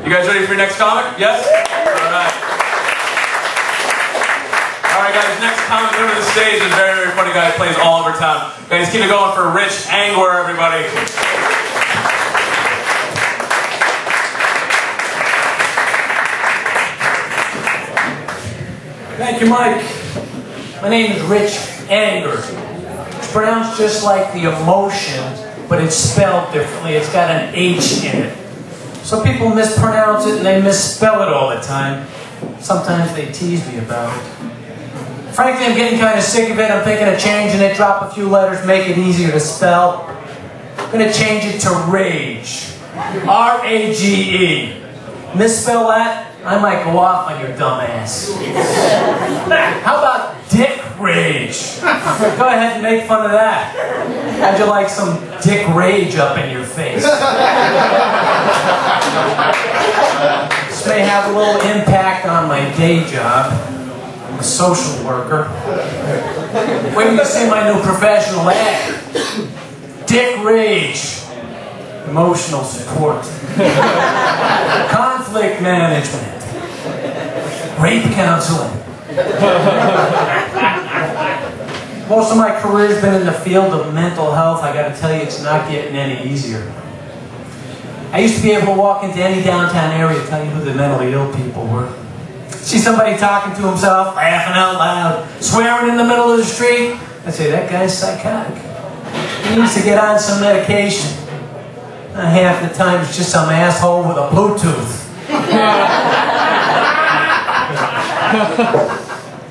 You guys ready for your next comic? Yes? Alright. Alright guys, next comic over the stage is a very, very funny guy who plays all over town. Guys, keep it going for Rich Angehr, everybody. Thank you, Mike. My name is Rich Angehr. It's pronounced just like the emotion, but it's spelled differently. It's got an H in it. Some people mispronounce it and they misspell it all the time. Sometimes they tease me about it. Frankly, I'm getting kind of sick of it. I'm thinking of changing it, drop a few letters, make it easier to spell. I'm going to change it to Rage. R-A-G-E. Misspell that? I might go off on your dumb ass. How about Dick Rage? Go ahead and make fun of that. How'd you like some Dick Rage up in your face? This may have a little impact on my day job. I'm a social worker. Wait till you see my new professional ad. Dick Rage. Emotional support. Conflict management. Rape counseling. Most of my career has been in the field of mental health. I got to tell you, it's not getting any easier. I used to be able to walk into any downtown area and tell you who the mentally ill people were. See somebody talking to himself, laughing out loud, swearing in the middle of the street. I'd say, that guy's psychotic. He needs to get on some medication. Half the time it's just some asshole with a Bluetooth.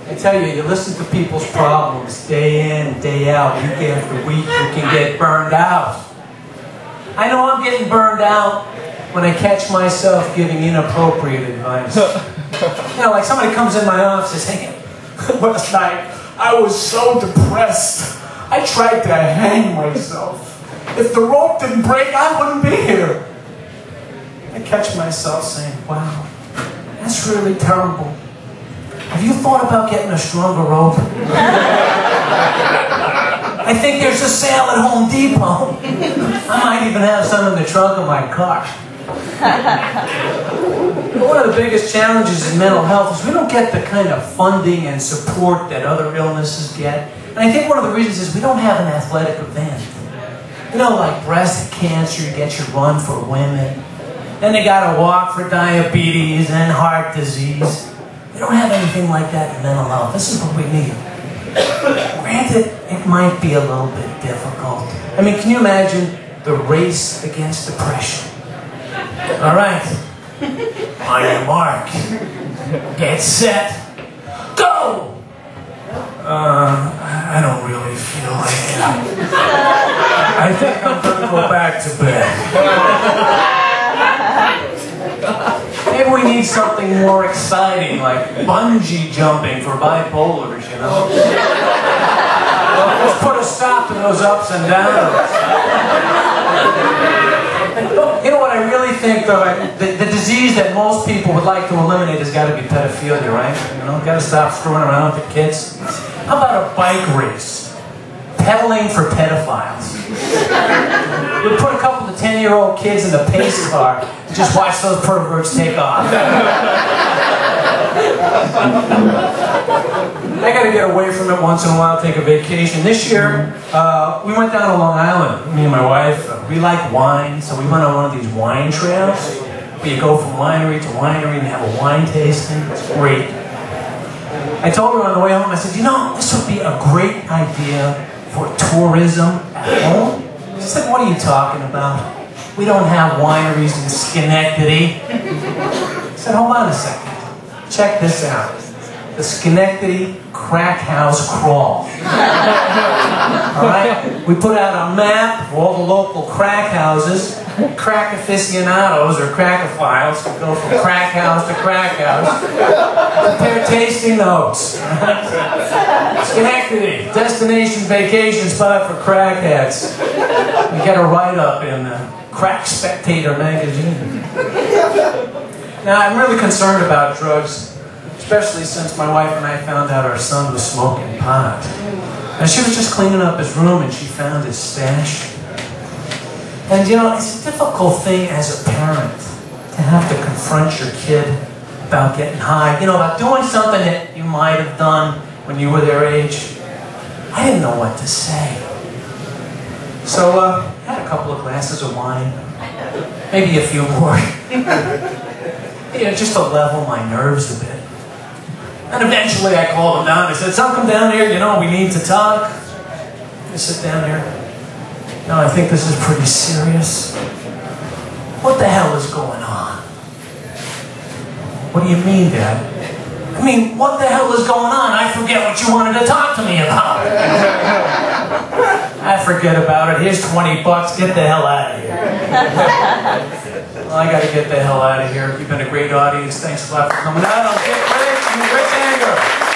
I tell you, you listen to people's problems day in, day out, week after week, you can get burned out. I know I'm getting burned out when I catch myself giving inappropriate advice. You know, like somebody comes in my office and says, hey, last night I was so depressed, I tried to hang myself. If the rope didn't break, I wouldn't be here. I catch myself saying, wow, that's really terrible. Have you thought about getting a stronger rope? I think there's a sale at Home Depot. I might even have some in the trunk of my car. But one of the biggest challenges in mental health is we don't get the kind of funding and support that other illnesses get. And I think one of the reasons is we don't have an athletic event. You know, like breast cancer, you get your run for women. Then they got to walk for diabetes and heart disease. We don't have anything like that in mental health. This is what we need. Granted, it might be a little bit difficult. I mean, can you imagine the race against depression? All right. On your mark. Get set. Go! I don't really feel like it. I think I'm going to go back to bed. Maybe we need something more exciting, like bungee jumping for bipolars, you know? Let's put a stop to those ups and downs. You know what I really think, though? The disease that most people would like to eliminate has got to be pedophilia, right? You know, got to stop screwing around with the kids. How about a bike race? Pedaling for pedophiles. We put a couple of 10-year-old kids in the pace car and just watch those perverts take off. I got to get away from it once in a while, take a vacation. This year, we went down to Long Island, me and my wife. We like wine, so we went on one of these wine trails where you go from winery to winery and have a wine tasting. It's great. I told her on the way home, I said, you know, this would be a great idea for tourism at home. She said, what are you talking about? We don't have wineries in Schenectady. I said, hold on a second. Check this out. The Schenectady Crack House Crawl. Alright? We put out a map of all the local crack houses. Crack aficionados or crackophiles can go from crack house to crack house. Prepare tasting notes. Schenectady, destination vacation spot for crackheads. We get a write-up in Crack Spectator magazine. Now, I'm really concerned about drugs, especially since my wife and I found out our son was smoking pot. And she was just cleaning up his room and she found his stash. And you know, it's a difficult thing as a parent to have to confront your kid about getting high, you know, about doing something that you might have done when you were their age. I didn't know what to say. So I had a couple of glasses of wine, maybe a few more, you know, just to level my nerves a bit. And eventually I called him down. I said, "Son, come down here, you know, we need to talk." I sit down here. "No, I think this is pretty serious. What the hell is going on?" "What do you mean, Dad?" "I mean, what the hell is going on? I forget what you wanted to talk to me about." "I forget about it. Here's 20 bucks. Get the hell out of here." Well, I got to get the hell out of here. You've been a great audience. Thanks a lot for coming out. I'm Rich Angehr.